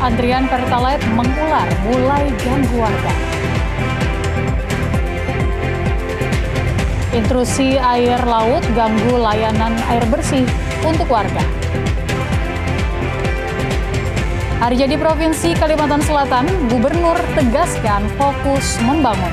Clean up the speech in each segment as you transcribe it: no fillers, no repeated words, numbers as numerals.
Antrian Pertalite mengular mulai ganggu warga. Intrusi air laut ganggu layanan air bersih untuk warga. Hari jadi Provinsi Kalimantan Selatan, Gubernur tegaskan fokus membangun.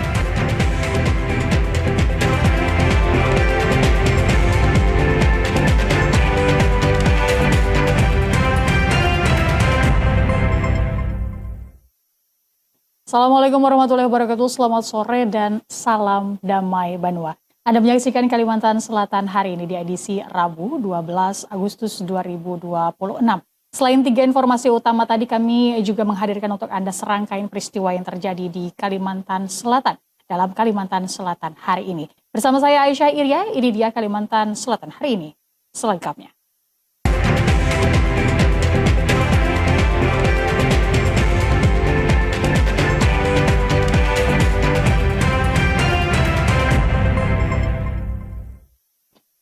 Assalamualaikum warahmatullahi wabarakatuh, selamat sore dan salam damai Banua. Anda menyaksikan Kalimantan Selatan hari ini di edisi Rabu 12 Agustus 2026. Selain 3 informasi utama tadi, kami juga menghadirkan untuk Anda serangkaian peristiwa yang terjadi di Kalimantan Selatan dalam Kalimantan Selatan hari ini. Bersama saya Aisyah Irya, ini dia Kalimantan Selatan hari ini selengkapnya.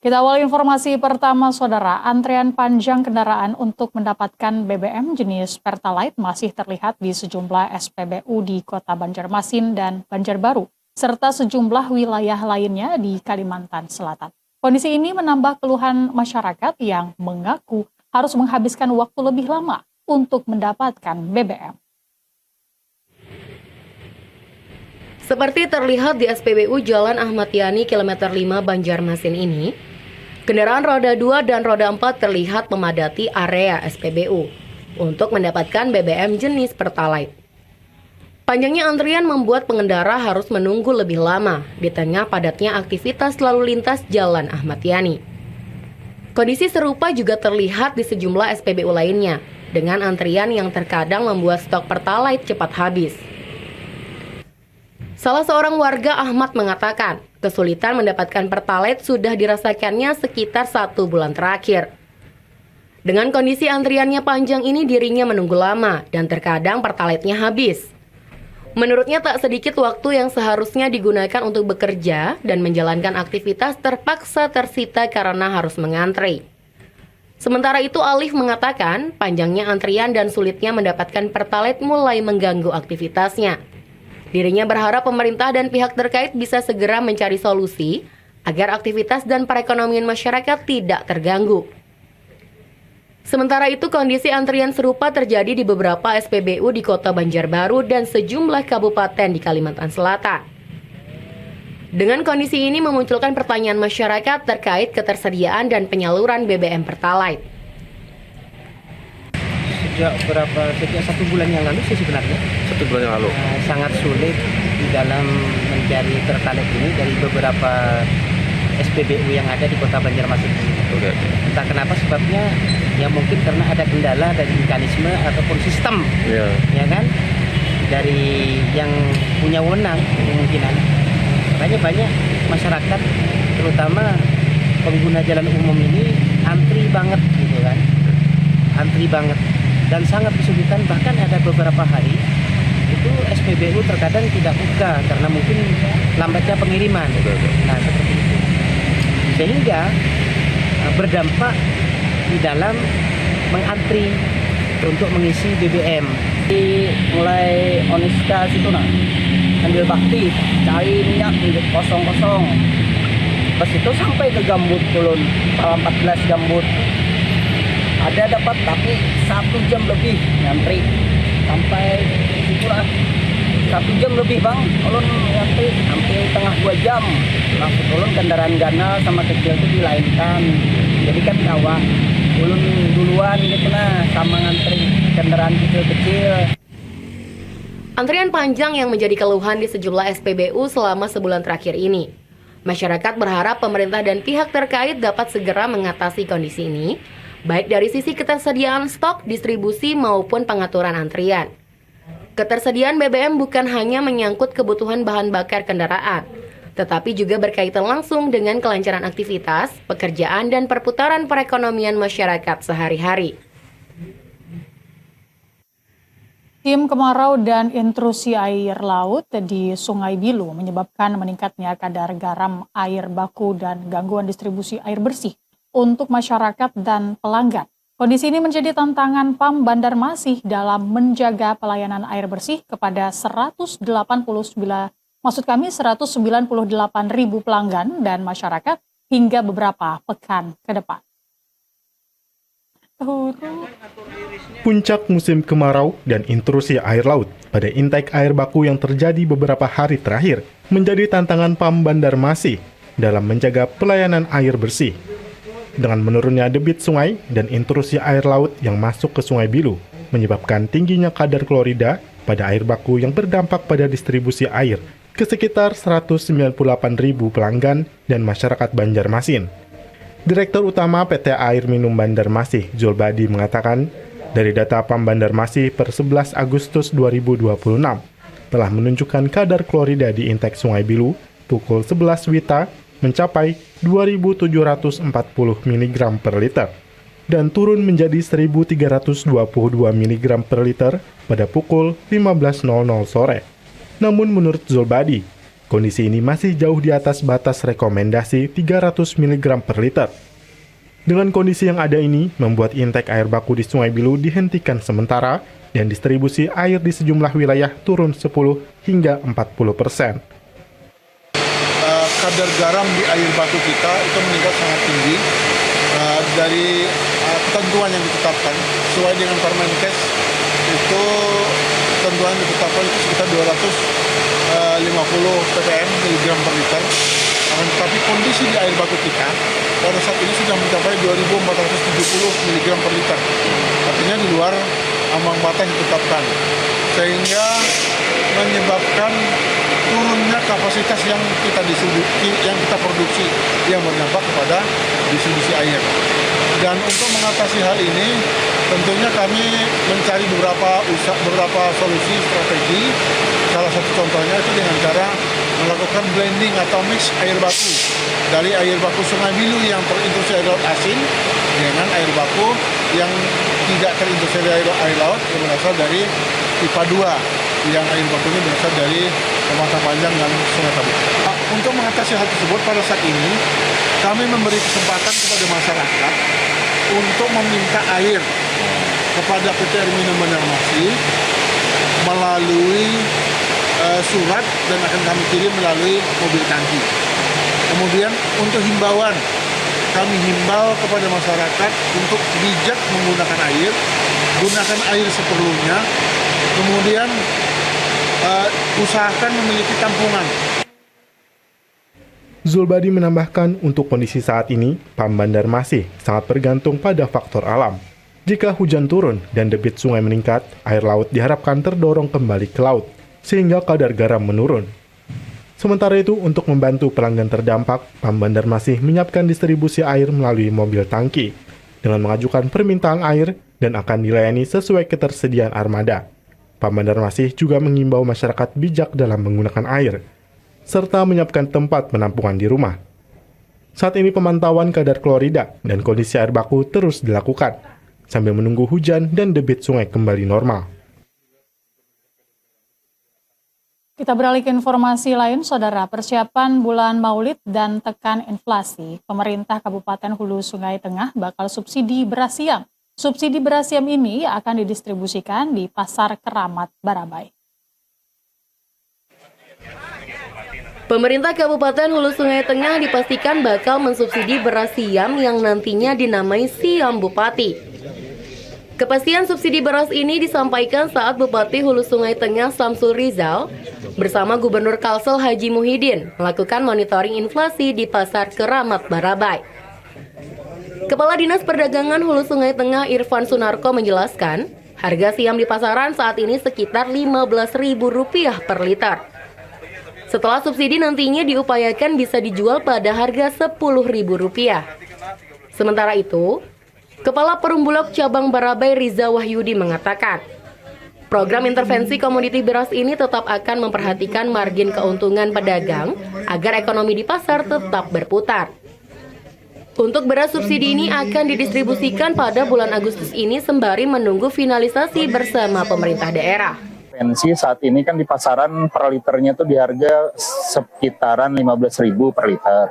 Kita awali informasi pertama, Saudara. Antrean panjang kendaraan untuk mendapatkan BBM jenis Pertalite masih terlihat di sejumlah SPBU di Kota Banjarmasin dan Banjarbaru, serta sejumlah wilayah lainnya di Kalimantan Selatan. Kondisi ini menambah keluhan masyarakat yang mengaku harus menghabiskan waktu lebih lama untuk mendapatkan BBM. Seperti terlihat di SPBU Jalan Ahmad Yani kilometer 5 Banjarmasin ini, kendaraan roda 2 dan roda 4 terlihat memadati area SPBU untuk mendapatkan BBM jenis Pertalite. Panjangnya antrian membuat pengendara harus menunggu lebih lama di tengah padatnya aktivitas lalu lintas Jalan Ahmad Yani. Kondisi serupa juga terlihat di sejumlah SPBU lainnya, dengan antrian yang terkadang membuat stok Pertalite cepat habis. Salah seorang warga Ahmad mengatakan, kesulitan mendapatkan Pertalite sudah dirasakannya sekitar 1 bulan terakhir. Dengan kondisi antriannya panjang ini, dirinya menunggu lama dan terkadang Pertalite-nya habis. Menurutnya tak sedikit waktu yang seharusnya digunakan untuk bekerja dan menjalankan aktivitas terpaksa tersita karena harus mengantri. Sementara itu, Alif mengatakan panjangnya antrian dan sulitnya mendapatkan Pertalite mulai mengganggu aktivitasnya. Dirinya berharap pemerintah dan pihak terkait bisa segera mencari solusi agar aktivitas dan perekonomian masyarakat tidak terganggu. Sementara itu, kondisi antrian serupa terjadi di beberapa SPBU di Kota Banjarbaru dan sejumlah kabupaten di Kalimantan Selatan. Dengan kondisi ini memunculkan pertanyaan masyarakat terkait ketersediaan dan penyaluran BBM Pertalite. Sejak 1 bulan yang lalu sih sebenarnya. 1 bulan yang lalu. Sangat sulit di dalam mencari Pertalite ini dari beberapa SPBU yang ada di Kota Banjarmasin ini. Okay. Entah kenapa sebabnya, ya mungkin karena ada kendala dari mekanisme ataupun sistem, ya kan, dari yang punya wewenang kemungkinan. Makanya banyak masyarakat, terutama pengguna jalan umum ini antri banget gitu kan, antri banget. Dan sangat kesulitan, bahkan ada beberapa hari itu SPBU terkadang tidak buka karena mungkin lambatnya pengiriman. Nah, seperti itu. Sehingga berdampak di dalam mengantri untuk mengisi BBM. Mulai Oniska situ ambil bakti, cari minyak kosong-kosong. Pas itu sampai ke Gambut turun, 14 Gambut. Ada dapat tapi 1 jam lebih ngantri sampai itulah 1 jam lebih bang, ulun ngantri hampir tengah 2 jam langsung ulun kendaraan ganal sama kecil itu dilainkan, jadi kan kawah ulun duluan gitu nah, sama ngantri kendaraan kecil-kecil. Antrian panjang yang menjadi keluhan di sejumlah SPBU selama sebulan terakhir ini. Masyarakat berharap pemerintah dan pihak terkait dapat segera mengatasi kondisi ini, baik dari sisi ketersediaan stok, distribusi, maupun pengaturan antrian. Ketersediaan BBM bukan hanya menyangkut kebutuhan bahan bakar kendaraan, tetapi juga berkaitan langsung dengan kelancaran aktivitas, pekerjaan, dan perputaran perekonomian masyarakat sehari-hari. Tim kemarau dan intrusi air laut di Sungai Bilu menyebabkan meningkatnya kadar garam air baku dan gangguan distribusi air bersih untuk masyarakat dan pelanggan. Kondisi ini menjadi tantangan PAM Banjarmasin dalam menjaga pelayanan air bersih kepada 198 ribu pelanggan dan masyarakat hingga beberapa pekan ke depan. Puncak musim kemarau dan intrusi air laut pada intake air baku yang terjadi beberapa hari terakhir menjadi tantangan PAM Banjarmasin dalam menjaga pelayanan air bersih. Dengan menurunnya debit sungai dan intrusi air laut yang masuk ke Sungai Bilu menyebabkan tingginya kadar klorida pada air baku yang berdampak pada distribusi air ke sekitar 198 ribu pelanggan dan masyarakat Banjarmasin. Direktur Utama PT Air Minum Banjarmasin, Zulbadi, mengatakan, dari data PAM Banjarmasin per 11 Agustus 2026, telah menunjukkan kadar klorida di intake Sungai Bilu pukul 11 WITA mencapai 2.740 mg per liter dan turun menjadi 1.322 mg per liter pada pukul 15.00 sore. Namun menurut Zulbadi, kondisi ini masih jauh di atas batas rekomendasi 300 mg per liter. Dengan kondisi yang ada ini, membuat intake air baku di Sungai Bilu dihentikan sementara dan distribusi air di sejumlah wilayah turun 10 hingga 40%. Kadar garam di air baku kita itu meningkat sangat tinggi dari ketentuan yang ditetapkan sesuai dengan Permenkes. Itu ketentuan yang ditetapkan itu sekitar 250 ppm miligram per liter. Tetapi kondisi di air baku kita pada saat ini sudah mencapai 2.470 mg per liter. Artinya di luar ambang batas yang ditetapkan, sehingga menyebabkan turunnya kapasitas yang kita produksi yang berdampak kepada distribusi air. Dan untuk mengatasi hal ini, tentunya kami mencari beberapa solusi strategi. Salah satu contohnya itu dengan cara melakukan blending atau mix air baku dari air baku Sungai Bilu yang terinduksi air laut asin dengan air baku yang tidak terinduksi air laut yang berasal dari pipa 2 yang air bakunya berasal dari Pematang Panjang dan Sungai Tabuk. Untuk mengatasi hal tersebut pada saat ini kami memberi kesempatan kepada masyarakat untuk meminta air kepada PT Air Minum Banjarmasin melalui surat dan akan kami kirim melalui mobil tangki. Kemudian untuk himbauan, kami himbau kepada masyarakat untuk bijak menggunakan air, gunakan air seperlunya, kemudian usahakan memiliki tampungan. Zulbadi menambahkan untuk kondisi saat ini, PAM Banjarmasin sangat bergantung pada faktor alam. Jika hujan turun dan debit sungai meningkat, air laut diharapkan terdorong kembali ke laut, sehingga kadar garam menurun. Sementara itu, untuk membantu pelanggan terdampak, PAM Banjarmasin menyiapkan distribusi air melalui mobil tangki, dengan mengajukan permintaan air dan akan dilayani sesuai ketersediaan armada. PAM Banjarmasin juga mengimbau masyarakat bijak dalam menggunakan air, serta menyiapkan tempat penampungan di rumah. Saat ini pemantauan kadar klorida dan kondisi air baku terus dilakukan, sambil menunggu hujan dan debit sungai kembali normal. Kita beralih ke informasi lain, Saudara. Persiapan bulan Maulid dan tekan inflasi, pemerintah Kabupaten Hulu Sungai Tengah bakal subsidi beras siam. Subsidi beras siam ini akan didistribusikan di Pasar Keramat Barabai. Pemerintah Kabupaten Hulu Sungai Tengah dipastikan bakal mensubsidi beras siam yang nantinya dinamai Siam Bupati. Kepastian subsidi beras ini disampaikan saat Bupati Hulu Sungai Tengah Samsul Rizal bersama Gubernur Kalsel Haji Muhyiddin melakukan monitoring inflasi di Pasar Keramat Barabai. Kepala Dinas Perdagangan Hulu Sungai Tengah Irfan Sunarko menjelaskan, harga siam di pasaran saat ini sekitar Rp15.000 per liter. Setelah subsidi nantinya diupayakan bisa dijual pada harga Rp10.000. Sementara itu, Kepala Perumbulok Cabang Barabai Riza Wahyudi mengatakan, program intervensi komoditi beras ini tetap akan memperhatikan margin keuntungan pedagang agar ekonomi di pasar tetap berputar. Untuk beras subsidi ini akan didistribusikan pada bulan Agustus ini sembari menunggu finalisasi bersama pemerintah daerah. Pensi saat ini kan di pasaran per liternya tuh di harga sekitaran 15.000 per liter.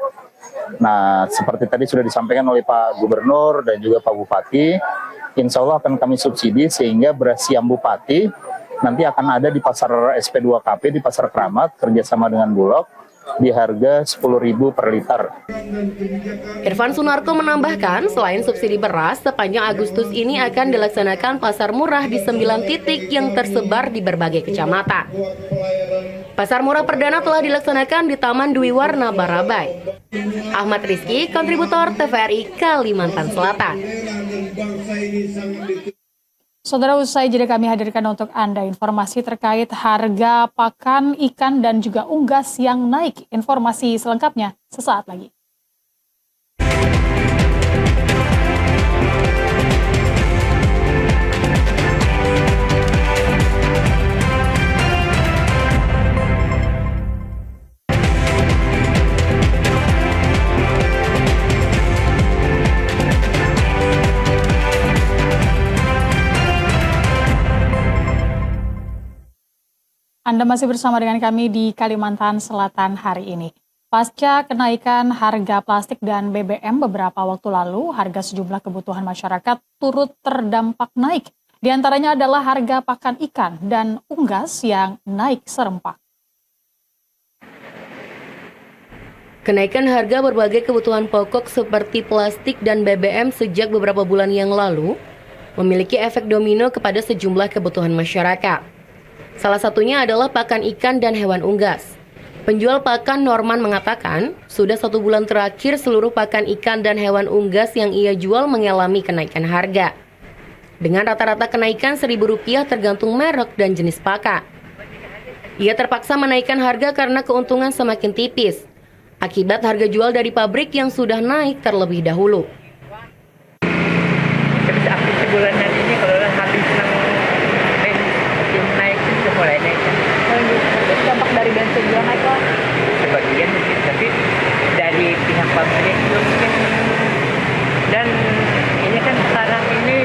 Nah, seperti tadi sudah disampaikan oleh Pak Gubernur dan juga Pak Bupati, insya Allah akan kami subsidi sehingga beras siam Bupati nanti akan ada di pasar SP2KP di Pasar Keramat kerjasama dengan Bulog di harga Rp10.000 per liter. Irfan Sunarko menambahkan, selain subsidi beras, sepanjang Agustus ini akan dilaksanakan pasar murah di 9 titik yang tersebar di berbagai kecamatan. Pasar murah perdana telah dilaksanakan di Taman Dwi Warna Barabai. Ahmad Rizky, kontributor TVRI Kalimantan Selatan. Saudara, usai jeda kami hadirkan untuk Anda informasi terkait harga pakan ikan dan juga unggas yang naik. Informasi selengkapnya sesaat lagi. Anda masih bersama dengan kami di Kalimantan Selatan hari ini. Pasca kenaikan harga plastik dan BBM beberapa waktu lalu, harga sejumlah kebutuhan masyarakat turut terdampak naik. Di antaranya adalah harga pakan ikan dan unggas yang naik serempak. Kenaikan harga berbagai kebutuhan pokok seperti plastik dan BBM sejak beberapa bulan yang lalu memiliki efek domino kepada sejumlah kebutuhan masyarakat. Salah satunya adalah pakan ikan dan hewan unggas. Penjual pakan Norman mengatakan, sudah 1 bulan terakhir seluruh pakan ikan dan hewan unggas yang ia jual mengalami kenaikan harga. Dengan rata-rata kenaikan Rp1.000 tergantung merek dan jenis pakan. Ia terpaksa menaikkan harga karena keuntungan semakin tipis, akibat harga jual dari pabrik yang sudah naik terlebih dahulu. Terus aktif sebulanan ini kalau habis naik itu mulai naik. Dampak dari bensin juga naik lah. Sebagian mungkin, tapi dari pihak pabrik mungkin. Dan ini kan sekarang ini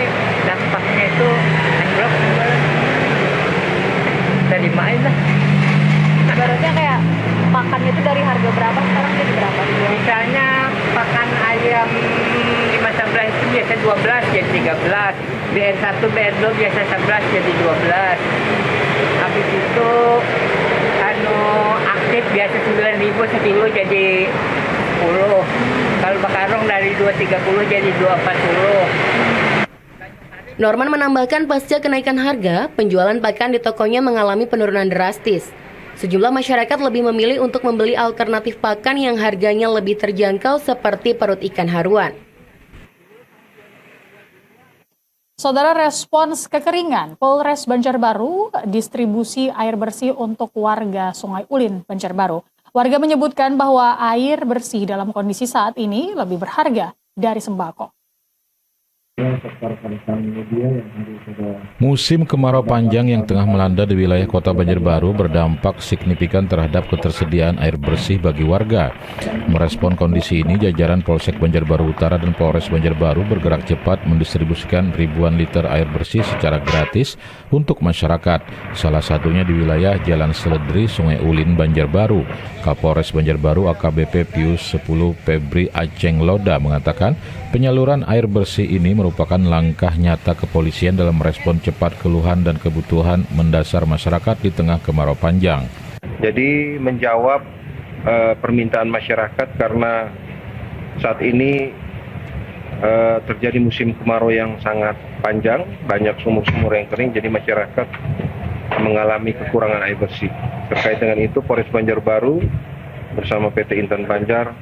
dampaknya itu anjlok. Terima aja. Ibaratnya kayak pakan itu dari harga berapa sekarang jadi berapa? Misalnya pakan ayam 15 itu biasa 12 jadi 13. BR1, BR2 biasa 11 jadi 12. Habis itu aktif biasa 9.000 sekilo jadi 10. Kalau bakarong dari 230 jadi 240. Norman menambahkan pasca kenaikan harga, penjualan pakan di tokonya mengalami penurunan drastis. Sejumlah masyarakat lebih memilih untuk membeli alternatif pakan yang harganya lebih terjangkau seperti perut ikan haruan. Saudara, respons kekeringan, Polres Banjarbaru distribusi air bersih untuk warga Sungai Ulin, Banjarbaru. Warga menyebutkan bahwa air bersih dalam kondisi saat ini lebih berharga dari sembako. Musim kemarau panjang yang tengah melanda di wilayah Kota Banjarbaru berdampak signifikan terhadap ketersediaan air bersih bagi warga. Merespon kondisi ini, jajaran Polsek Banjarbaru Utara dan Polres Banjarbaru bergerak cepat mendistribusikan ribuan liter air bersih secara gratis untuk masyarakat. Salah satunya di wilayah Jalan Seledri, Sungai Ulin, Banjarbaru. Kapolres Banjarbaru AKBP Pius 10 Febri Aceng Loda mengatakan penyaluran air bersih ini merupakan langkah nyata kepolisian dalam merespon cepat keluhan dan kebutuhan mendasar masyarakat di tengah kemarau panjang. Jadi menjawab permintaan masyarakat karena saat ini terjadi musim kemarau yang sangat panjang, banyak sumur-sumur yang kering, jadi masyarakat mengalami kekurangan air bersih. Terkait dengan itu, Polres Banjarbaru bersama PT Intan Banjar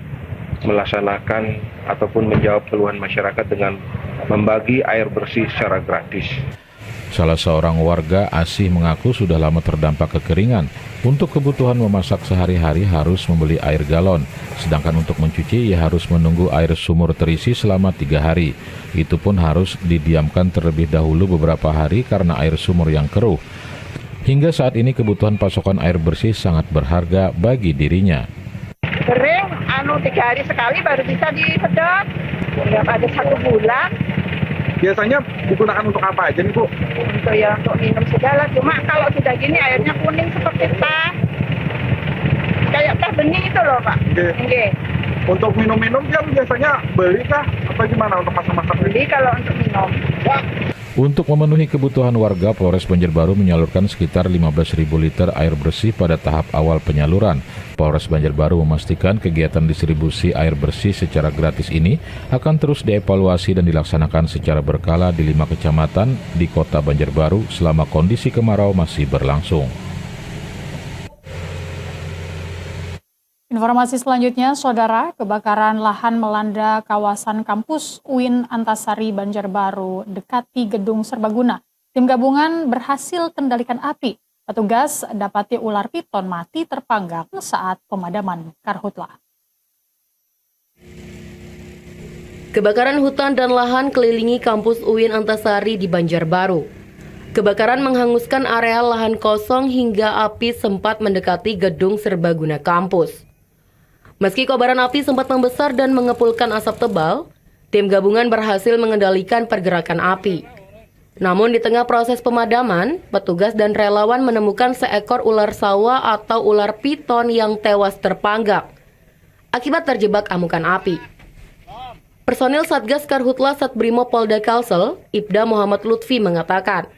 melaksanakan ataupun menjawab keluhan masyarakat dengan membagi air bersih secara gratis. Salah seorang warga Asih mengaku sudah lama terdampak kekeringan. Untuk kebutuhan memasak sehari-hari harus membeli air galon, sedangkan untuk mencuci ia harus menunggu air sumur terisi selama 3 hari. Itu pun harus didiamkan terlebih dahulu beberapa hari karena air sumur yang keruh. Hingga saat ini kebutuhan pasokan air bersih sangat berharga bagi dirinya. Kering, 3 hari sekali baru bisa disedot. Nggak ada 1 bulan. Biasanya digunakan untuk apa aja nih Bu? Untuk minum segala. Cuma kalau sudah gini airnya kuning seperti teh. Kayak teh bening itu loh Pak. Oke. Untuk minum-minum kan biasanya beli kah? Apa gimana untuk masak-masak? Beli kalau untuk minum. Untuk memenuhi kebutuhan warga, Polres Banjarbaru menyalurkan sekitar 15.000 liter air bersih pada tahap awal penyaluran. Polres Banjarbaru memastikan kegiatan distribusi air bersih secara gratis ini akan terus dievaluasi dan dilaksanakan secara berkala di 5 kecamatan di Kota Banjarbaru selama kondisi kemarau masih berlangsung. Informasi selanjutnya, Saudara, kebakaran lahan melanda kawasan kampus UIN Antasari Banjarbaru dekati gedung serbaguna. Tim gabungan berhasil kendalikan api. Petugas dapati ular piton mati terpanggang saat pemadaman karhutla. Kebakaran hutan dan lahan kelilingi kampus UIN Antasari di Banjarbaru. Kebakaran menghanguskan area lahan kosong hingga api sempat mendekati gedung serbaguna kampus. Meski kobaran api sempat membesar dan mengepulkan asap tebal, tim gabungan berhasil mengendalikan pergerakan api. Namun di tengah proses pemadaman, petugas dan relawan menemukan seekor ular sawah atau ular piton yang tewas terpanggang akibat terjebak amukan api. Personil Satgas Karhutla Satbrimo Polda Kalsel, Ibda Muhammad Lutfi mengatakan,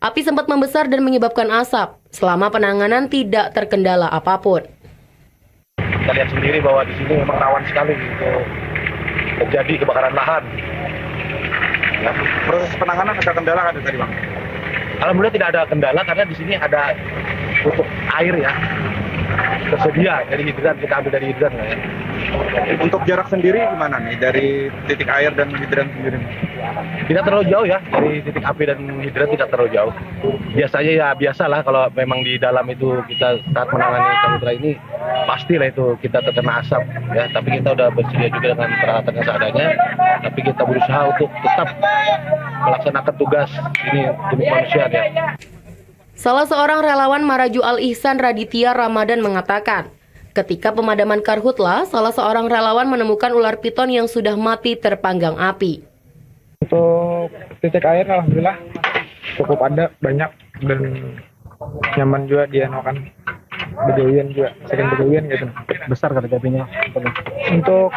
api sempat membesar dan menyebabkan asap. Selama penanganan tidak terkendala apapun. Kita lihat sendiri bahwa di sini memang rawan sekali untuk terjadi kebakaran lahan. Ya, proses penanganan ada kendala kan tadi Bang? Alhamdulillah tidak ada kendala karena di sini ada untuk air ya tersedia dari hidran, kita ambil dari hidran ya. Untuk jarak sendiri gimana nih dari titik air dan hidran sendiri? Tidak terlalu jauh ya, dari titik api dan hidran tidak terlalu jauh. Biasanya ya biasalah kalau memang di dalam itu kita saat menangani karhutla ini pastilah itu kita terkena asap ya, tapi kita udah bersedia juga dengan peralatan yang seadanya, tapi kita berusaha untuk tetap melaksanakan tugas ini demi kemanusiaan ya. Salah seorang relawan Maraju Al-Ihsan Raditya Ramadan mengatakan, ketika pemadaman karhutla, salah seorang relawan menemukan ular piton yang sudah mati terpanggang api. Untuk titik air alhamdulillah cukup ada, banyak dan nyaman juga dia kan. Begawian juga, sering begawian gitu. Besar kata apinya. Untuk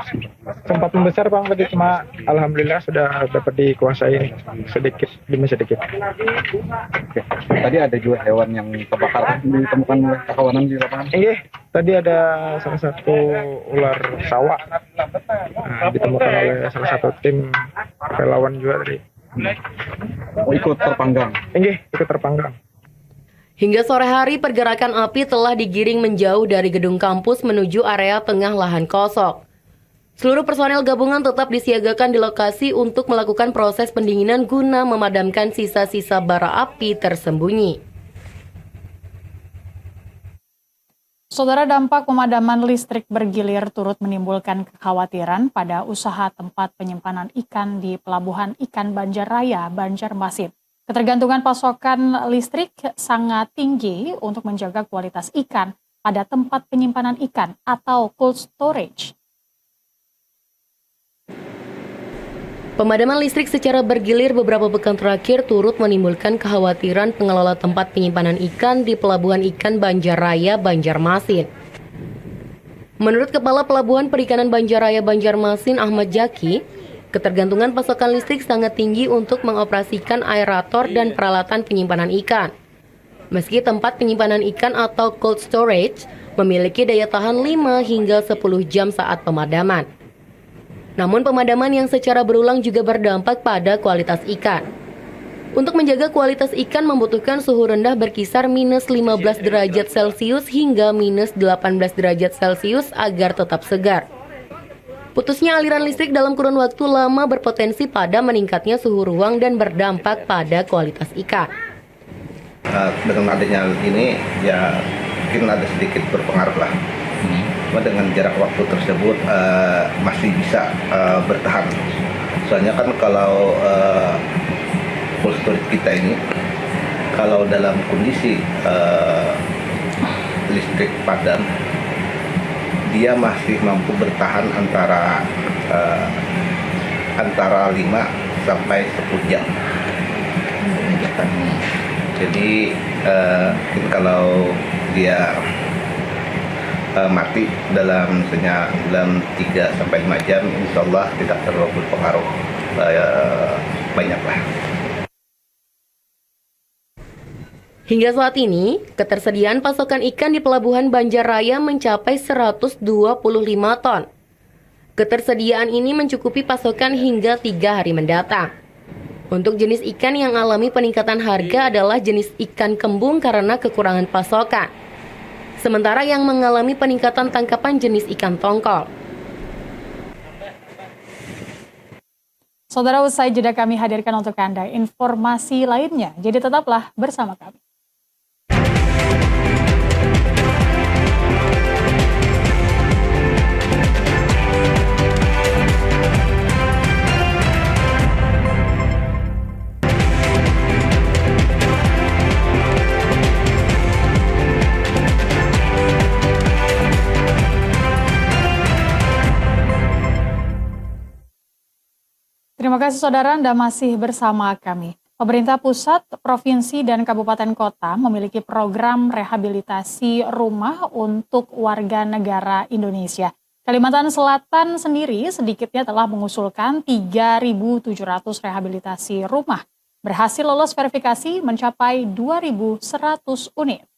sempat membesar Bang tadi, cuma alhamdulillah sudah dapat dikuasai sedikit demi sedikit. Oke. Tadi ada juga hewan yang terbakar ditemukan oleh kawanan di lapangan. Iya, tadi ada salah satu ular sawah ditemukan oleh salah satu tim relawan juga tadi. Ikut terpanggang. Iya, ikut terpanggang. Hingga sore hari, pergerakan api telah digiring menjauh dari gedung kampus menuju area tengah lahan kosong. Seluruh personel gabungan tetap disiagakan di lokasi untuk melakukan proses pendinginan guna memadamkan sisa-sisa bara api tersembunyi. Saudara, dampak pemadaman listrik bergilir turut menimbulkan kekhawatiran pada usaha tempat penyimpanan ikan di Pelabuhan Ikan Banjarraya, Banjarmasin. Ketergantungan pasokan listrik sangat tinggi untuk menjaga kualitas ikan pada tempat penyimpanan ikan atau cold storage. Pemadaman listrik secara bergilir beberapa pekan terakhir turut menimbulkan kekhawatiran pengelola tempat penyimpanan ikan di Pelabuhan Ikan Banjarraya, Banjarmasin. Menurut Kepala Pelabuhan Perikanan Banjarraya, Banjarmasin, Ahmad Jaki, ketergantungan pasokan listrik sangat tinggi untuk mengoperasikan aerator dan peralatan penyimpanan ikan. Meski tempat penyimpanan ikan atau cold storage memiliki daya tahan 5 hingga 10 jam saat pemadaman. Namun pemadaman yang secara berulang juga berdampak pada kualitas ikan. Untuk menjaga kualitas ikan membutuhkan suhu rendah berkisar minus 15 derajat Celcius hingga minus 18 derajat Celcius agar tetap segar. Putusnya aliran listrik dalam kurun waktu lama berpotensi pada meningkatnya suhu ruang dan berdampak pada kualitas ikan. Dengan adanya ini ya mungkin ada sedikit berpengaruh lah. Cuma dengan jarak waktu tersebut masih bisa bertahan. Soalnya kan kalau cold storage kita ini kalau dalam kondisi listrik padam dia masih mampu bertahan antara 5 sampai 10 jam. Jadi mungkin kalau dia mati dalam 3 sampai 5 jam, insya Allah tidak terlalu berpengaruh banyaklah. Hingga saat ini, ketersediaan pasokan ikan di Pelabuhan Banjarraya mencapai 125 ton. Ketersediaan ini mencukupi pasokan hingga 3 hari mendatang. Untuk jenis ikan yang alami peningkatan harga adalah jenis ikan kembung karena kekurangan pasokan. Sementara yang mengalami peningkatan tangkapan jenis ikan tongkol. Saudara, usai jeda kami hadirkan untuk Anda informasi lainnya. Jadi tetaplah bersama kami. Terima kasih saudara, Anda masih bersama kami. Pemerintah pusat, provinsi, dan kabupaten kota memiliki program rehabilitasi rumah untuk warga negara Indonesia. Kalimantan Selatan sendiri sedikitnya telah mengusulkan 3.700 rehabilitasi rumah. Berhasil lolos verifikasi mencapai 2.100 unit.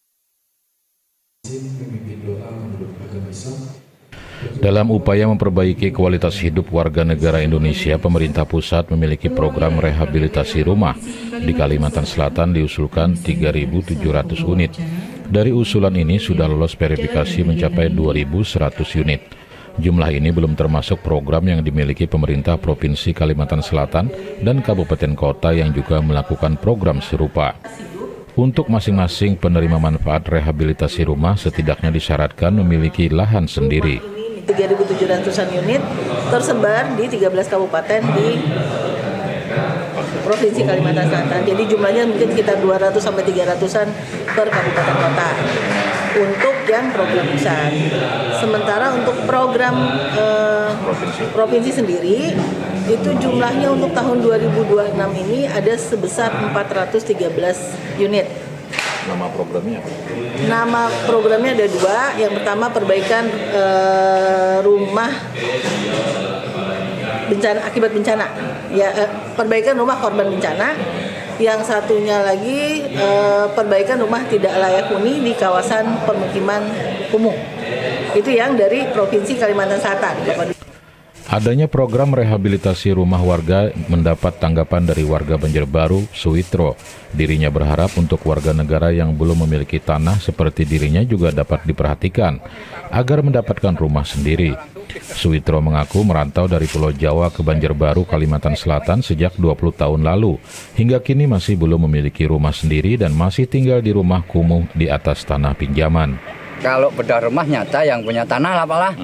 Dalam upaya memperbaiki kualitas hidup warga negara Indonesia, pemerintah pusat memiliki program rehabilitasi rumah. Di Kalimantan Selatan diusulkan 3.700 unit. Dari usulan ini sudah lolos verifikasi mencapai 2.100 unit. Jumlah ini belum termasuk program yang dimiliki pemerintah Provinsi Kalimantan Selatan dan kabupaten kota yang juga melakukan program serupa. Untuk masing-masing penerima manfaat rehabilitasi rumah setidaknya disyaratkan memiliki lahan sendiri. 3.700-an unit tersebar di 13 kabupaten di Provinsi Kalimantan Selatan. Jadi jumlahnya mungkin sekitar 200 sampai 300-an per kabupaten kota untuk yang program pusat. Sementara untuk program provinsi sendiri itu jumlahnya untuk tahun 2026 ini ada sebesar 413 unit. Nama programnya? Nama programnya ada 2. Yang pertama perbaikan rumah bencana akibat bencana. Ya, perbaikan rumah korban bencana. Yang satunya lagi perbaikan rumah tidak layak huni di kawasan permukiman kumuh. Itu yang dari Provinsi Kalimantan Selatan. Adanya program rehabilitasi rumah warga mendapat tanggapan dari warga Banjarbaru, Suwitro. Dirinya berharap untuk warga negara yang belum memiliki tanah seperti dirinya juga dapat diperhatikan agar mendapatkan rumah sendiri. Suwitro mengaku merantau dari Pulau Jawa ke Banjarbaru, Kalimantan Selatan sejak 20 tahun lalu. Hingga kini masih belum memiliki rumah sendiri dan masih tinggal di rumah kumuh di atas tanah pinjaman. Kalau beda rumah nyata yang punya tanah lah Pak lah.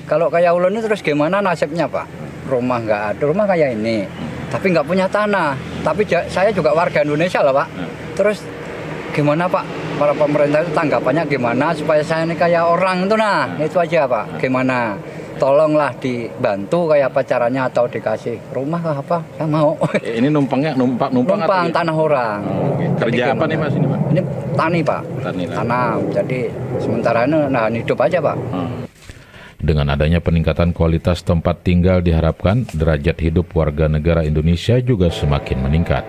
Kalau kayak ulun ini terus gimana nasibnya Pak? Rumah nggak ada, rumah kayak ini, tapi nggak punya tanah. Tapi saya juga warga Indonesia lah Pak. Terus gimana Pak? Para pemerintah itu tanggapannya gimana supaya saya ini kayak orang itu nah, itu aja Pak. Gimana? Tolonglah dibantu kayak apa caranya atau dikasih rumah lah apa? Saya mau. Ini numpang Numpang tanah orang. Kerja apa nih Mas ini Pak? Ini tani Pak. Tanam. Jadi sementara ini nah hidup aja Pak. Dengan adanya peningkatan kualitas tempat tinggal diharapkan derajat hidup warga negara Indonesia juga semakin meningkat.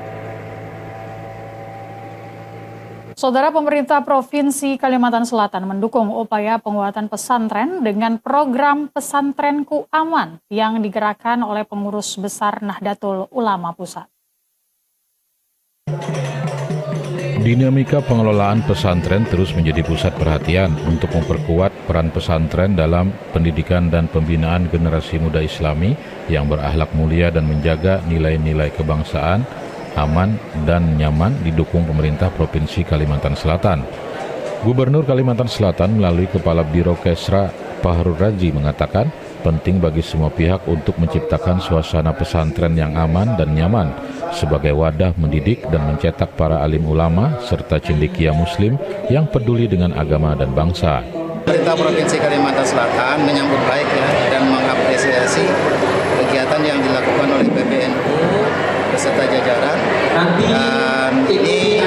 Saudara, pemerintah Provinsi Kalimantan Selatan mendukung upaya penguatan pesantren dengan program Pesantrenku Aman yang digerakkan oleh pengurus besar Nahdlatul Ulama Pusat. Dinamika pengelolaan pesantren terus menjadi pusat perhatian untuk memperkuat peran pesantren dalam pendidikan dan pembinaan generasi muda Islami yang berakhlak mulia dan menjaga nilai-nilai kebangsaan, aman dan nyaman didukung pemerintah Provinsi Kalimantan Selatan. Gubernur Kalimantan Selatan melalui Kepala Biro Kesra Fahrul Razi mengatakan penting bagi semua pihak untuk menciptakan suasana pesantren yang aman dan nyaman sebagai wadah mendidik dan mencetak para alim ulama serta cendekia muslim yang peduli dengan agama dan bangsa. Pemerintah Provinsi Kalimantan Selatan menyambut baik dan mengapresiasi kegiatan yang dilakukan oleh PBNU beserta jajaran, dan ini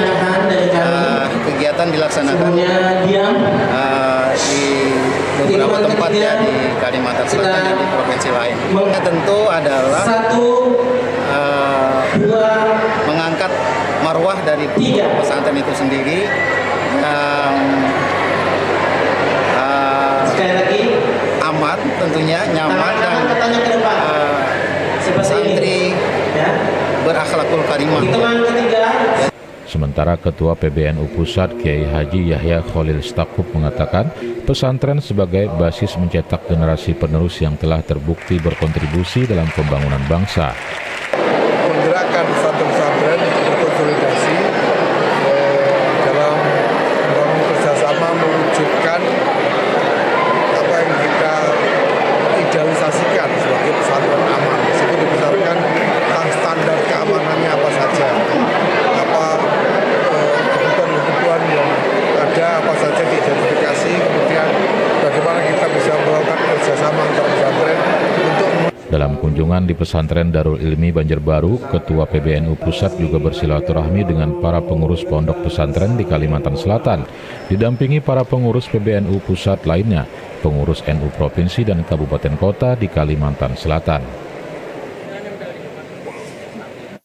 kegiatan dilaksanakan di beberapa tempat ya di Kalimantan Selatan dan di provinsi lain. Tentu adalah mengangkat marwah dari pesantren itu sendiri yang aman, tentunya nyaman dan santri berakhlakul karimah. Sementara Ketua PBNU Pusat Kiai Haji Yahya Khalil Stakuf mengatakan pesantren sebagai basis mencetak generasi penerus yang telah terbukti berkontribusi dalam pembangunan bangsa. Menggerakkan pesantren berkonsolidasi dalam membangun kerjasama mewujudkan apa yang kita idealisasikan sebagai pesantren aman. Meskipun dibesarkan tentang standar keamanannya apa saja, apa kebutuhan yang ada, apa saja diidentifikasi, kemudian bagaimana kita bisa melakukan kerjasama antar pesantren untuk. Dalam kunjungan di pesantren Darul Ilmi Banjarbaru, Ketua PBNU Pusat juga bersilaturahmi dengan para pengurus pondok pesantren di Kalimantan Selatan, didampingi para pengurus PBNU Pusat lainnya, pengurus NU Provinsi dan Kabupaten Kota di Kalimantan Selatan.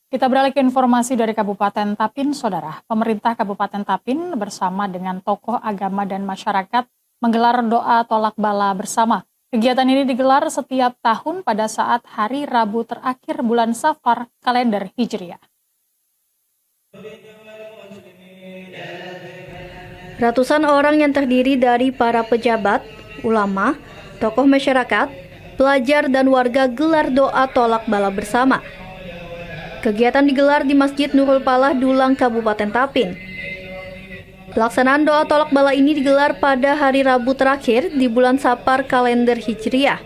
Kita beralih ke informasi dari Kabupaten Tapin, Saudara. Pemerintah Kabupaten Tapin bersama dengan tokoh agama dan masyarakat menggelar doa tolak bala bersama. Kegiatan ini digelar setiap tahun pada saat hari Rabu terakhir bulan Safar kalender Hijriah. Ratusan orang yang terdiri dari para pejabat, ulama, tokoh masyarakat, pelajar dan warga gelar doa tolak bala bersama. Kegiatan digelar di Masjid Nurul Falah Dulang, Kabupaten Tapin. Pelaksanaan doa tolak bala ini digelar pada hari Rabu terakhir di bulan Safar kalender Hijriah,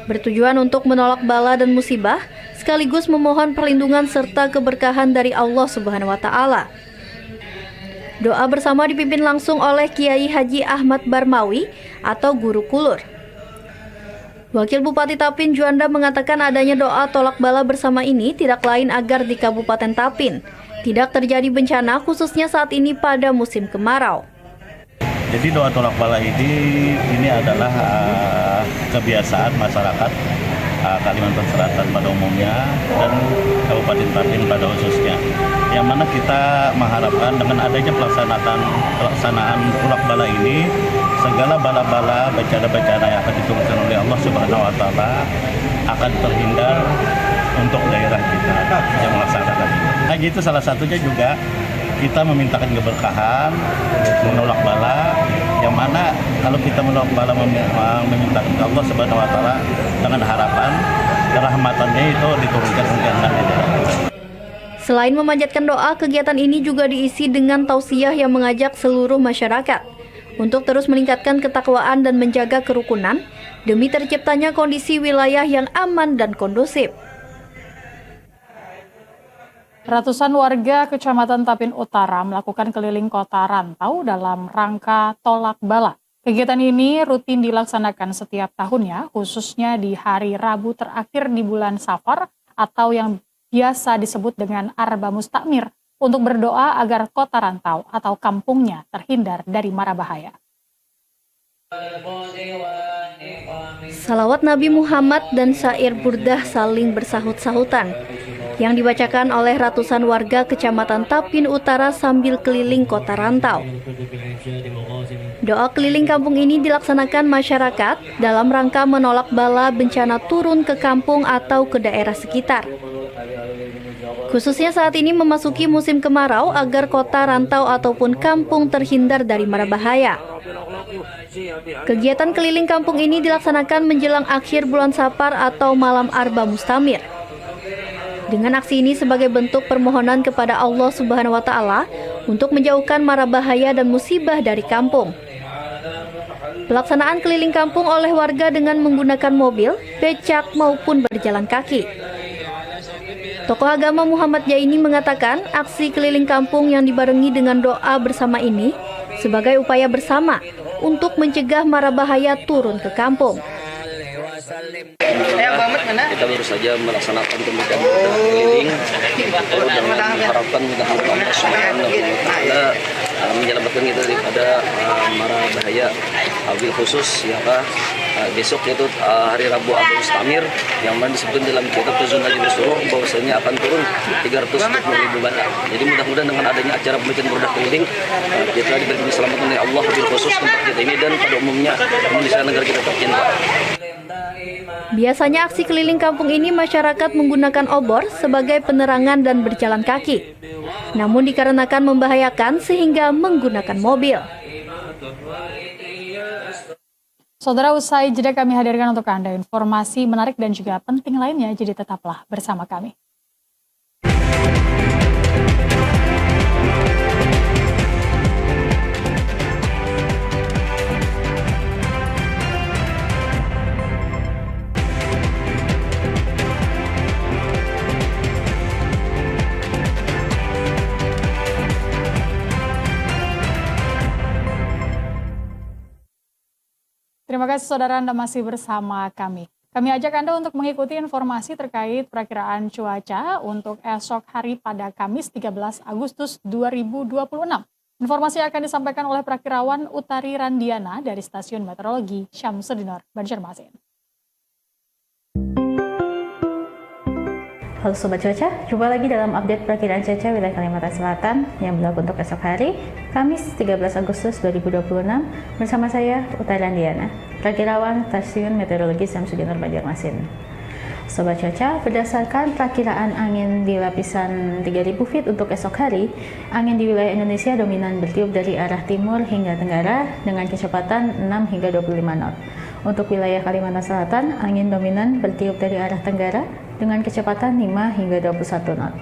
bertujuan untuk menolak bala dan musibah, sekaligus memohon perlindungan serta keberkahan dari Allah Subhanahu wa Ta'ala. Doa bersama dipimpin langsung oleh Kiai Haji Ahmad Barmawi atau Guru Kulur. Wakil Bupati Tapin Juanda mengatakan adanya doa tolak bala bersama ini tidak lain agar di Kabupaten Tapin tidak terjadi bencana, khususnya saat ini pada musim kemarau. Jadi doa tolak bala ini adalah kebiasaan masyarakat Kalimantan Selatan pada umumnya dan Kabupaten Tapin pada khususnya. Yang mana kita mengharapkan dengan adanya pelaksanaan tolak bala ini, segala bala-bala bencana-bencana yang akan diturunkan oleh Allah Subhanahu wa Ta'ala akan terhindar untuk daerah kita yang melaksanakan ini. Nah gitu, salah satunya juga kita memintakan keberkahan, menolak bala, yang mana kalau kita menolak bala memintakan ke Allah Subhanahu wa Ta'ala dengan harapan rahmatannya itu diturunkan ke daerah kita. Selain memanjatkan doa, kegiatan ini juga diisi dengan tausiah yang mengajak seluruh masyarakat untuk terus meningkatkan ketakwaan dan menjaga kerukunan demi terciptanya kondisi wilayah yang aman dan kondusif. Ratusan warga Kecamatan Tapin Utara melakukan keliling kota rantau dalam rangka tolak bala. Kegiatan ini rutin dilaksanakan setiap tahunnya, khususnya di hari Rabu terakhir di bulan Safar atau yang biasa disebut dengan Arba Mustakmir, untuk berdoa agar kota rantau atau kampungnya terhindar dari mara bahaya. Salawat Nabi Muhammad dan syair burdah saling bersahut-sahutan yang dibacakan oleh ratusan warga Kecamatan Tapin Utara sambil keliling kota rantau. Doa keliling kampung ini dilaksanakan masyarakat dalam rangka menolak bala bencana turun ke kampung atau ke daerah sekitar. Khususnya saat ini memasuki musim kemarau agar kota rantau ataupun kampung terhindar dari mara bahaya. Kegiatan keliling kampung ini dilaksanakan menjelang akhir bulan Safar atau malam Arba Mustamir. Dengan aksi ini sebagai bentuk permohonan kepada Allah Subhanahu wa Ta'ala untuk menjauhkan mara bahaya dan musibah dari kampung. Pelaksanaan keliling kampung oleh warga dengan menggunakan mobil, becak maupun berjalan kaki. Tokoh agama Muhammad Jaini mengatakan aksi keliling kampung yang dibarengi dengan doa bersama ini sebagai upaya bersama untuk mencegah mara bahaya turun ke kampung. Kita baru saja melaksanakan pembukaan keliling dan mengharapkan mudah-mudahan Allah Subhanahu wa Ta'ala menyelamatkan kita daripada mara bahaya. Wabil khusus ya Pak, besok yaitu hari Rabu Arba Mustamir yang mana disebutkan dalam kitab Tuzun Najib Suruh bahwasanya akan turun 340.000 bala. Jadi mudah-mudahan dengan adanya acara pembukaan berdah keliling kita diberi keselamatan oleh Allah wabil khusus tempat kita ini dan pada umumnya Indonesia negara kita tercinta. Biasanya aksi keliling kampung ini masyarakat menggunakan obor sebagai penerangan dan berjalan kaki. Namun dikarenakan membahayakan sehingga menggunakan mobil. Saudara, usai jeda kami hadirkan untuk Anda informasi menarik dan juga penting lainnya, jadi tetaplah bersama kami. Terima kasih saudara, Anda masih bersama kami. Kami ajak Anda untuk mengikuti informasi terkait perakiraan cuaca untuk esok hari pada Kamis 13 Agustus 2026. Informasi akan disampaikan oleh perakirawan Utari Randiana dari Stasiun Meteorologi Syamsuddinur, Banjarmasin. Halo Sobat Cuaca, jumpa lagi dalam update perakiraan cuaca wilayah Kalimantan Selatan yang berlaku untuk esok hari, Kamis 13 Agustus 2026, bersama saya, Utari Randiana, perakirawan Stasiun Meteorologi Syamsuddinur Banjarmasin. Sobat Cuaca, berdasarkan perakiraan angin di lapisan 3000 feet untuk esok hari, angin di wilayah Indonesia dominan bertiup dari arah timur hingga tenggara dengan kecepatan 6 hingga 25 knot. Untuk wilayah Kalimantan Selatan, angin dominan bertiup dari arah tenggara dengan kecepatan 5 hingga 21 knot.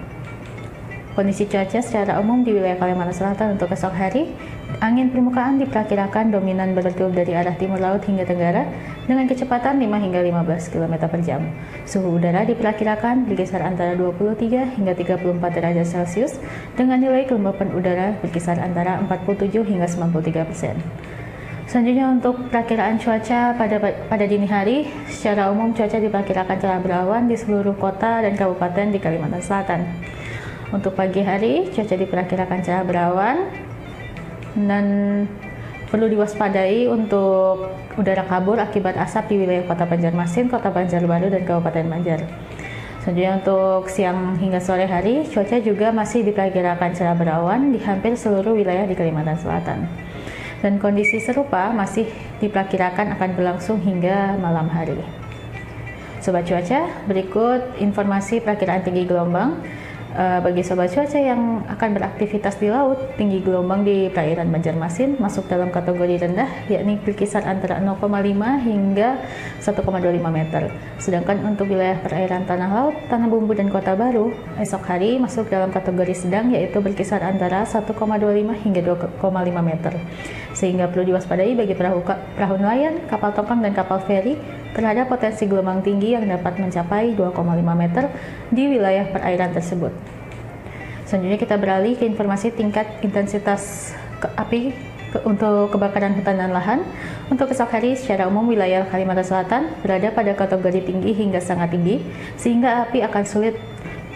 Kondisi cuaca secara umum di wilayah Kalimantan Selatan untuk esok hari, angin permukaan diperkirakan dominan bertiup dari arah timur laut hingga tenggara dengan kecepatan 5 hingga 15 km per jam. Suhu udara diperkirakan berkisar antara 23 hingga 34 derajat Celcius dengan nilai kelembapan udara berkisar antara 47 hingga 93%. Selanjutnya untuk perakiraan cuaca pada dini hari, secara umum cuaca diperkirakan cerah berawan di seluruh kota dan kabupaten di Kalimantan Selatan. Untuk pagi hari, cuaca diperkirakan cerah berawan dan perlu diwaspadai untuk udara kabur akibat asap di wilayah Kota Banjarmasin, Kota Banjarbaru, dan Kabupaten Banjar. Selanjutnya untuk siang hingga sore hari, cuaca juga masih diperkirakan cerah berawan di hampir seluruh wilayah di Kalimantan Selatan. Dan kondisi serupa masih diperkirakan akan berlangsung hingga malam hari. Sobat Cuaca, berikut informasi perakiraan tinggi gelombang. Bagi sobat cuaca yang akan beraktivitas di laut, tinggi gelombang di perairan Banjarmasin masuk dalam kategori rendah, yakni berkisar antara 0,5 hingga 1,25 meter. Sedangkan untuk wilayah perairan Tanah Laut, Tanah Bumbu, dan Kota Baru, esok hari masuk dalam kategori sedang, yaitu berkisar antara 1,25 hingga 2,5 meter. Sehingga perlu diwaspadai bagi perahu nelayan, kapal tongkang, dan kapal feri terhadap potensi gelombang tinggi yang dapat mencapai 2,5 meter di wilayah perairan tersebut. Selanjutnya kita beralih ke informasi tingkat intensitas api untuk kebakaran hutan dan lahan. Untuk esok hari secara umum wilayah Kalimantan Selatan berada pada kategori tinggi hingga sangat tinggi, sehingga api akan sulit